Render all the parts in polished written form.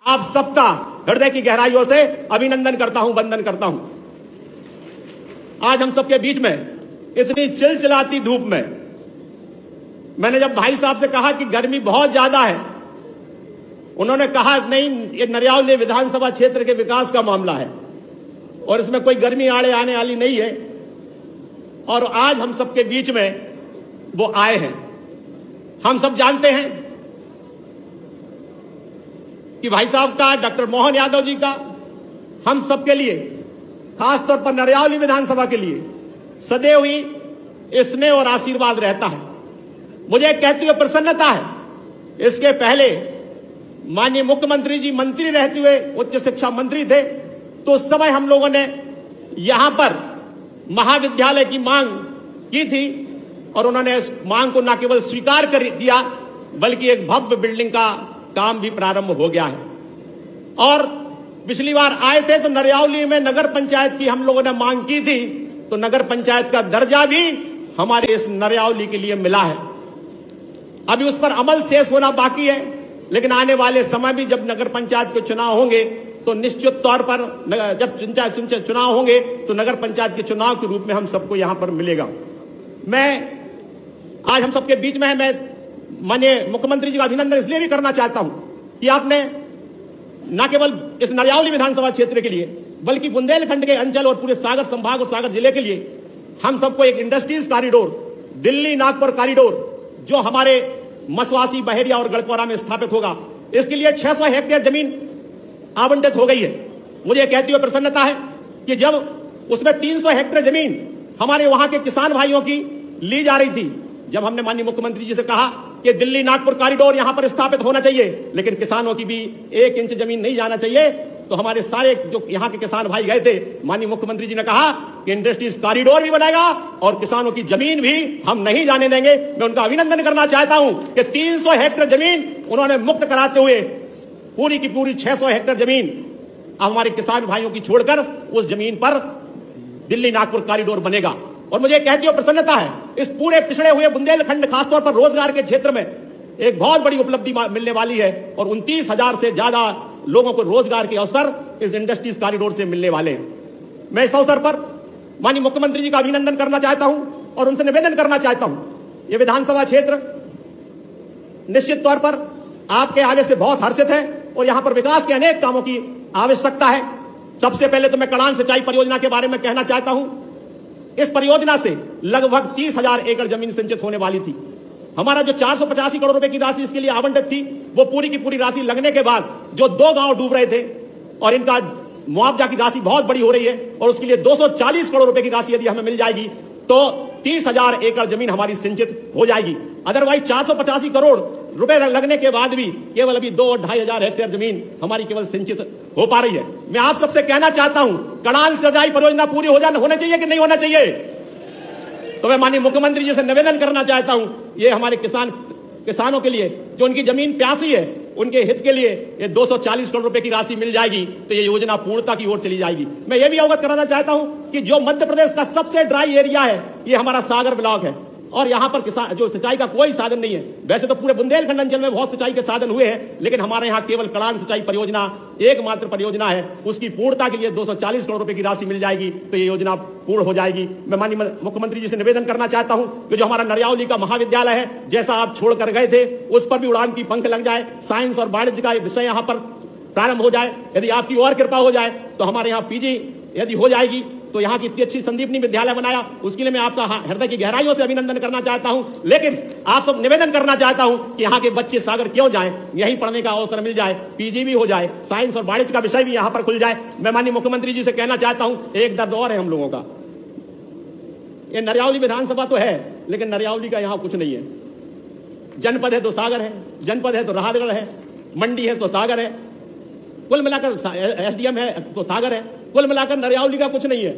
आप सबका हृदय की गहराइयों से अभिनंदन करता हूं, वंदन करता हूं। आज हम सबके बीच में इतनी चिलचिलाती धूप में मैंने जब भाई साहब से कहा कि गर्मी बहुत ज्यादा है, उन्होंने कहा नहीं, ये नरियावली विधानसभा क्षेत्र के विकास का मामला है और इसमें कोई गर्मी आड़े आने वाली नहीं है। और आज हम सबके बीच में वो आए हैं। हम सब जानते हैं कि भाई साहब का, डॉक्टर मोहन यादव जी का हम सबके लिए, खासतौर पर नरियावली विधानसभा के लिए सदैव ही स्नेह और आशीर्वाद रहता है। मुझे कहती हुए प्रसन्नता है, इसके पहले माननीय मुख्यमंत्री जी मंत्री रहते हुए उच्च शिक्षा मंत्री थे, तो उस समय हम लोगों ने यहां पर महाविद्यालय की मांग की थी और उन्होंने इस मांग को न केवल स्वीकार कर दिया बल्कि एक भव्य बिल्डिंग का काम भी प्रारंभ हो गया है। और पिछली बार आए थे तो नरियावली में नगर पंचायत की हम लोगों ने मांग की थी, तो नगर पंचायत का दर्जा भी हमारे इस नरियावली के लिए मिला है। अभी उस पर अमल शेष होना बाकी है, लेकिन आने वाले समय भी जब नगर पंचायत के चुनाव होंगे तो निश्चित तौर पर जब चुनाव होंगे तो नगर पंचायत के चुनाव के रूप में हम सबको यहां पर मिलेगा। मैं आज हम सबके बीच में है, मैं माननीय मुख्यमंत्री जी का अभिनंदन इसलिए भी करना चाहता हूं कि आपने न केवल इस नरियावली विधानसभा क्षेत्र के लिए बल्कि बुंदेलखंड के अंचल और पूरे सागर संभाग और सागर जिले के लिए हम सबको एक industries corridor, Delhi Nagpur corridor जो हमारे मसवासी, बहेरिया और गढ़पुरा में स्थापित होगा, इसके लिए 600 हेक्टेयर जमीन आवंटित हो गई है। मुझे कहती हुए प्रसन्नता है कि जब उसमें 300 हेक्टेयर जमीन हमारे वहां के किसान भाइयों की ली जा रही थी, जब हमने माननीय मुख्यमंत्री जी से कहा कि दिल्ली नागपुर कॉरिडोर यहां पर स्थापित होना चाहिए लेकिन किसानों की भी 1 इंच जमीन नहीं जाना चाहिए, तो हमारे सारे जो यहां के किसान भाई गए थे, माननीय मुख्यमंत्री जी ने कहा कि इंडस्ट्रीज कॉरिडोर भी बनाएगा और किसानों की जमीन भी हम नहीं जाने देंगे। मैं उनका अभिनंदन करना चाहता हूं कि 300 हेक्टेयर जमीन उन्होंने मुक्त कराते हुए पूरी की पूरी 600 हेक्टेयर जमीन हमारे किसान भाइयों की छोड़कर उस जमीन पर दिल्ली नागपुर कॉरिडोर बनेगा। और मुझे कहती हुए प्रसन्नता है, इस पूरे पिछड़े हुए बुंदेलखंड खासतौर पर रोजगार के क्षेत्र में एक बहुत बड़ी उपलब्धि मिलने वाली है और 29,000 से ज्यादा लोगों को रोजगार के अवसर इस इंडस्ट्रीज कॉरिडोर से मिलने वाले हैं। मैं इस अवसर पर माननीय मुख्यमंत्री जी का अभिनंदन करना चाहता हूं और उनसे निवेदन करना चाहता हूं, यह विधानसभा क्षेत्र निश्चित तौर पर आपके आने से बहुत हर्षित है और यहां पर विकास के अनेक कामों की आवश्यकता है। सबसे पहले तो मैं कड़ान सिंचाई परियोजना के बारे में कहना चाहता हूं। इस परियोजना से लगभग 30,000 एकड़ जमीन सिंचित होने वाली थी। हमारा जो 485 करोड़ रुपए की राशि इसके लिए आवंटित थी, वो पूरी की पूरी राशि लगने के बाद जो 2 गांव डूब रहे थे और इनका मुआवजा की राशि बहुत बड़ी हो रही है और उसके लिए 240 करोड़ रुपए की राशि यदि हमें मिल जाएगी तो 30,000 एकड़ जमीन हमारी सिंचित हो जाएगी। अदरवाइज 485 करोड़ रुपए लगने के बाद भी केवल अभी 2-2,500 हेक्टेयर जमीन हमारी केवल सिंचित हो पा रही है। मैं आप सबसे कहना चाहता हूं, कड़ान सिंचाई परियोजना पूरी होना चाहिए कि नहीं होना चाहिए? तो मैं माननीय मुख्यमंत्री जी से निवेदन करना चाहता हूं, ये हमारे किसानों के लिए जो उनकी जमीन प्यासी है, उनके हित के लिए ये 240 करोड़ रुपए की राशि मिल जाएगी तो ये योजना पूर्णता की ओर चली जाएगी। मैं ये भी अवगत कराना चाहता हूं कि जो मध्य प्रदेश का सबसे ड्राई एरिया है ये हमारा सागर ब्लॉक है और यहां पर जो सिंचाई का कोई साधन नहीं है। वैसे तो पूरे बुंदेलखंड अंचल में बहुत सिंचाई के साधन हुए हैं, लेकिन हमारे यहां केवल कड़ान सिंचाई परियोजना एकमात्र परियोजना है, उसकी पूर्णता के लिए 240 करोड़ रुपए की राशि मिल जाएगी तो ये योजना पूर्ण हो जाएगी। मैं माननीय मुख्यमंत्री जी से निवेदन करना चाहता हूं कि जो हमारा नरियावली का महाविद्यालय है, जैसा आप छोड़कर गए थे, उस पर भी उड़ान की पंख लग जाए, साइंस और वाणिज्य का विषय यहां पर प्रारंभ हो जाए। यदि आपकी और कृपा हो जाए तो हमारे यहाँ पीजी यदि हो जाएगी तो यहाँ की इतनी अच्छी संदीपनी विद्यालय बनाया, उसके लिए मैं आपका हृदय की गहराइयों से अभिनंदन करना चाहता हूं। लेकिन आप सब निवेदन करना चाहता हूं कि यहाँ के बच्चे सागर क्यों जाएं, यहीं पढ़ने का अवसर मिल जाए, पीजी भी हो जाए, साइंस और वाणिज्य का विषय भी यहाँ पर खुल जाए। मैं माननीय मुख्यमंत्री जी से कहना चाहता हूं, एक दर्द और है हम लोगों का। ये नरियावली विधानसभा तो है लेकिन नरियावली का यहाँ कुछ नहीं है। जनपद है तो सागर है, जनपद है तो राहतगढ़ है, मंडी है तो सागर है, कुल मिलाकर एसडीएम है तो सागर है, कुल मिलाकर नरियावली का कुछ नहीं है।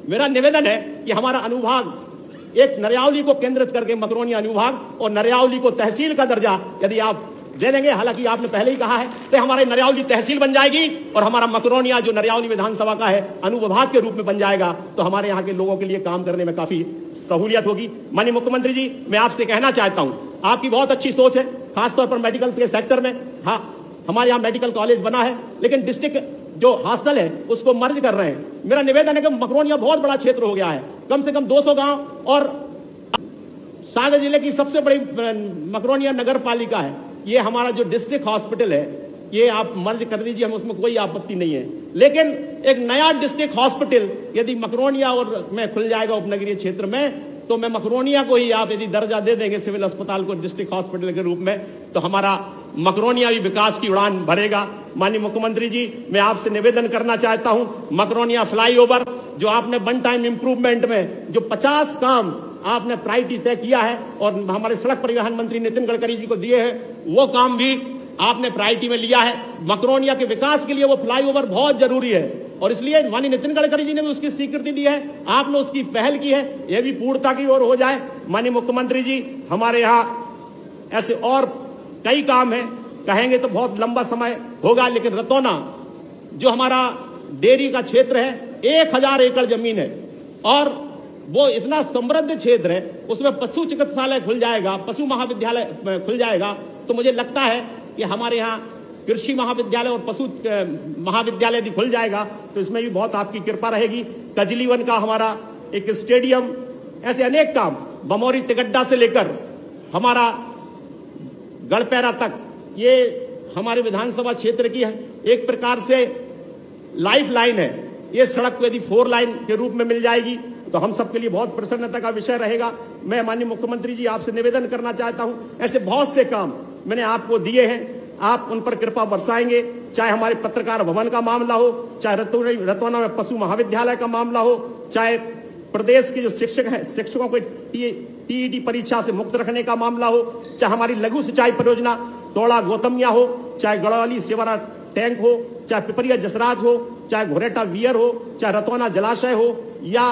मेरा निवेदन है कि हमारा अनुभाग एक नरियावली को केंद्रित करके मकरोनिया अनुभाग और नरियावली को तहसील का दर्जा यदि आप दे देंगे, हालांकि आपने पहले ही कहा है, तो हमारे नरियावली तहसील बन जाएगी और हमारा मकरोनिया जो नरियावली विधानसभा का है अनुविभाग के रूप में बन जाएगा तो हमारे यहाँ के लोगों के लिए काम करने में काफी सहूलियत होगी। माननीय मुख्यमंत्री जी, मैं आपसे कहना चाहता हूँ, आपकी बहुत अच्छी सोच है, खासतौर पर मेडिकल के सेक्टर में। हाँ, हमारे यहाँ मेडिकल कॉलेज बना है, लेकिन डिस्ट्रिक्ट जो हॉस्टल है उसको मर्ज कर रहे हैं। मेरा निवेदन है कि मकरोनिया बहुत बड़ा क्षेत्र हो गया है, कम से कम 200 गांव, और सागर जिले की सबसे बड़ी मकरोनिया नगर पालिका है। ये हमारा जो डिस्ट्रिक्ट हॉस्पिटल है ये आप मर्ज कर दीजिए, हम उसमें कोई आपत्ति नहीं है। लेकिन एक नया डिस्ट्रिक्ट हॉस्पिटल यदि मकरोनिया और में खुल जाएगा उपनगरीय क्षेत्र में, तो मैं मकरोनिया को ही आप यदि दर्जा दे देंगे सिविल अस्पताल को डिस्ट्रिक्ट हॉस्पिटल के रूप में, तो हमारा मकरोनिया भी विकास की उड़ान भरेगा। माननीय मुख्यमंत्री जी, मैं आपसे निवेदन करना चाहता हूं, मकरोनिया फ्लाईओवर जो आपने वन टाइम इंप्रूवमेंट में जो 50 काम आपने प्रायोरिटी तय किया है और हमारे सड़क परिवहन मंत्री नितिन गडकरी जी को दिए हैं, वो काम भी आपने प्रायोरिटी में लिया है। मकरोनिया के विकास के लिए वो फ्लाईओवर बहुत जरूरी है और इसलिए माननीय नितिन गडकरी जी ने भी उसकी स्वीकृति दी है, आपने उसकी पहल की है, यह भी पूर्णता की ओर हो जाए। माननीय मुख्यमंत्री जी, हमारे यहाँ ऐसे और कई काम हैं, कहेंगे तो बहुत लंबा समय होगा, लेकिन रतौना जो हमारा डेयरी का क्षेत्र है 1000 एकड़ जमीन है और वो इतना समृद्ध क्षेत्र है, उसमें पशु चिकित्सालय खुल जाएगा, पशु महाविद्यालय खुल जाएगा, तो मुझे लगता है कि हमारे यहाँ कृषि महाविद्यालय और पशु महाविद्यालय भी खुल जाएगा, तो इसमें भी बहुत आपकी कृपा रहेगी। कजलीवन का हमारा एक स्टेडियम, ऐसे अनेक काम, बमौरी तिगड्डा से लेकर हमारा गढ़पैरा तक, ये हमारे विधानसभा क्षेत्र की है एक प्रकार से लाइफ लाइन है। ये सड़क को यदि 4 लाइन के रूप में मिल जाएगी तो हम सबके लिए बहुत प्रसन्नता का विषय रहेगा। मैं माननीय मुख्यमंत्री जी आपसे निवेदन करना चाहता हूं, ऐसे बहुत से काम मैंने आपको दिए हैं, आप उन पर कृपा बरसाएंगे, चाहे हमारे पत्रकार भवन का मामला हो, चाहे रतौना में पशु महाविद्यालय का मामला हो, चाहे प्रदेश के जो शिक्षक हैं शिक्षकों को टीईटी परीक्षा से मुक्त रखने का मामला हो, चाहे हमारी लघु सिंचाई परियोजना तोड़ा गौतमिया हो, चाहे गढ़वाली सेवरा टैंक हो, चाहे पिपरिया जसराज हो, चाहे घोरेटा वियर हो, चाहे रतौना जलाशय हो, या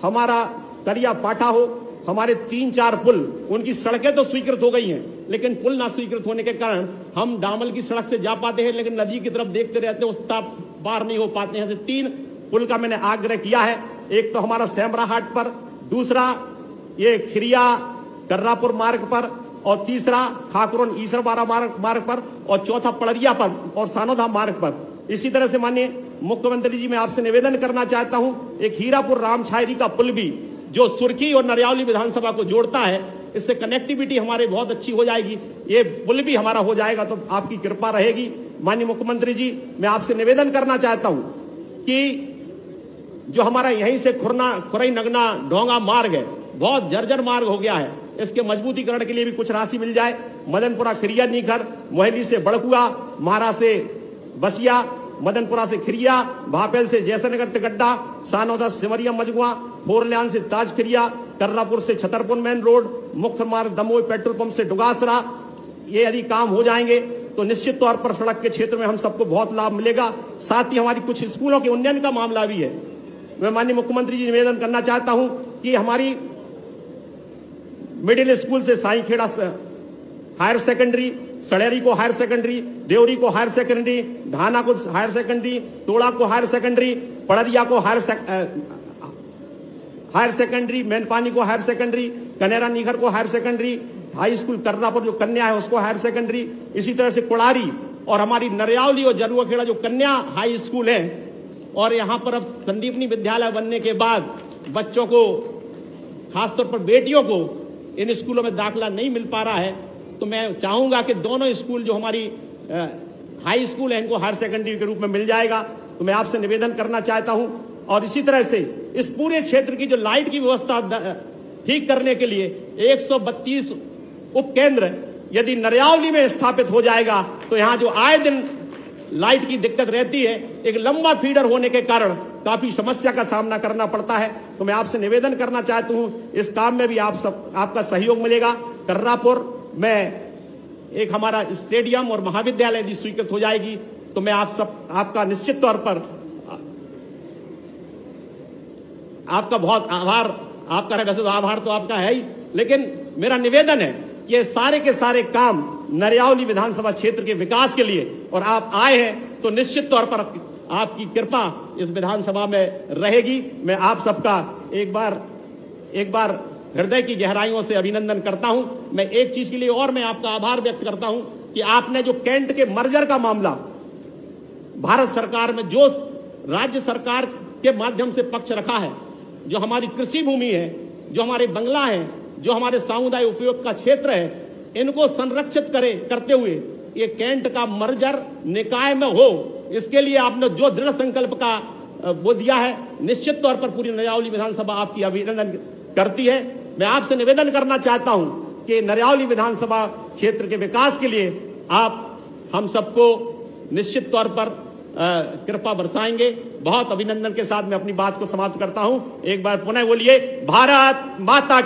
हमारा करिया पाठा हो, हमारे 3-4 पुल, उनकी सड़कें तो स्वीकृत हो गई हैं, लेकिन पुल ना स्वीकृत होने के कारण हम डामल की सड़क से जा पाते हैं, लेकिन नदी की तरफ देखते रहते हैं, उस तरफ पार नहीं हो पाते हैं। 3 पुल का मैंने आग्रह किया है, एक तो हमारा सेमरा हाट पर, दूसरा ये खिरिया कर्रापुर मार्ग पर, और तीसरा खाकरोन ईसरबारा मार्ग पर, और चौथा पड़रिया पर और सानोधाम मार्ग पर। इसी तरह से माननीय मुख्यमंत्री जी, मैं आपसे निवेदन करना चाहता हूं, एक हीरापुर रामछायरी का पुल भी जो सुर्खी और नरियावली विधानसभा को जोड़ता है, इससे कनेक्टिविटी हमारे बहुत अच्छी हो जाएगी, ये पुल भी हमारा हो जाएगा, तो आपकी कृपा रहेगी। माननीय मुख्यमंत्री जी, मैं आपसे निवेदन करना चाहता हूं कि जो हमारा यहीं से खुरई नगना ढोंगा मार्ग है, बहुत जर्जर मार्ग हो गया है, इसके मजबूतीकरण के लिए भी कुछ राशि मिल जाए। मदनपुरा खिरिया नीखर, मोहली से बड़कुआ, महारा से बसिया, मदनपुरा से खिरिया, भापेल से जैसनगर तिगड्डा, सानौदा सिमरिया मजगुआ, फोरल्यान से ताज खिरिया, कर्रापुर से छतरपुर मेन रोड, मुख्य मार्ग दमोह पेट्रोल पंप से डुगासरा, ये यदि काम हो जाएंगे तो निश्चित तौर पर सड़क के क्षेत्र में हम सबको बहुत लाभ मिलेगा। साथ ही हमारी कुछ स्कूलों के उन्नयन का मामला भी है। मैं माननीय मुख्यमंत्री जी निवेदन करना चाहता हूं कि हमारी मिडिल स्कूल से साईखेड़ा हायर सेकेंडरी, सड़ेरी को हायर सेकेंडरी, देवरी को हायर सेकेंडरी, ढाना को हायर सेकेंडरी, तोड़ा को हायर सेकेंडरी, पड़रिया को हायर सेकेंडरी, मैनपानी को हायर सेकेंडरी, कनेरा नीगर को higher secondary, high school Karrapur जो कन्या है उसको हायर सेकेंडरी, इसी तरह से कुड़ारी और हमारी नरियावली और जरुआखेड़ा जो कन्या हाई स्कूल है, और यहाँ पर अब संदीपनी विद्यालय बनने के बाद बच्चों को, खासतौर पर बेटियों को, इन स्कूलों में दाखिला नहीं मिल पा रहा है, तो मैं चाहूंगा कि दोनों स्कूल जो हमारी हाई स्कूल है इनको हायर सेकेंडरी के रूप में मिल जाएगा। तो मैं आपसे निवेदन करना चाहता हूं, और इसी तरह से इस पूरे क्षेत्र की जो लाइट की व्यवस्था ठीक करने के लिए 132 उपकेंद्र यदि नरियावली में स्थापित हो जाएगा, तो यहाँ जो आए दिन लाइट की दिक्कत रहती है, एक लंबा फीडर होने के कारण काफी समस्या का सामना करना पड़ता है। तो मैं आपसे निवेदन करना चाहता हूं, इस काम में भी आपका सहयोग मिलेगा। कर्रापुर में एक हमारा स्टेडियम और महाविद्यालय भी स्वीकृत हो जाएगी, तो मैं आपका निश्चित तौर पर आपका बहुत आभार आपका है। वैसे तो आभार तो आपका है ही, लेकिन मेरा निवेदन है कि ये सारे के सारे काम नरियावली विधानसभा क्षेत्र के विकास के लिए, और आप आए हैं तो निश्चित तौर पर आपकी कृपा इस विधानसभा में रहेगी। मैं आप सबका एक बार हृदय की गहराइयों से अभिनंदन करता हूं। मैं एक चीज के लिए और मैं आपका आभार व्यक्त करता हूं, कि आपने जो कैंट के मर्जर का मामला भारत सरकार में जो राज्य सरकार के माध्यम से पक्ष रखा है, जो हमारी कृषि भूमि है, जो हमारे बंगला है, जो हमारे सामुदायिक उपयोग का क्षेत्र है, इनको संरक्षित करते हुए ये कैंट का मर्जर निकाय में हो, इसके लिए आपने जो दृढ़ संकल्प का वो दिया है, निश्चित तौर पर पूरी नरयावली विधानसभा आपकी अभिनंदन करती है। मैं आपसे निवेदन करना चाहता हूं कि नरयावली विधानसभा क्षेत्र के विकास के लिए आप हम सबको निश्चित तौर पर कृपा बरसाएंगे। बहुत अभिनंदन के साथ मैं अपनी बात को समाप्त करता हूं। एक बार पुनः बोलिए, भारत माता की।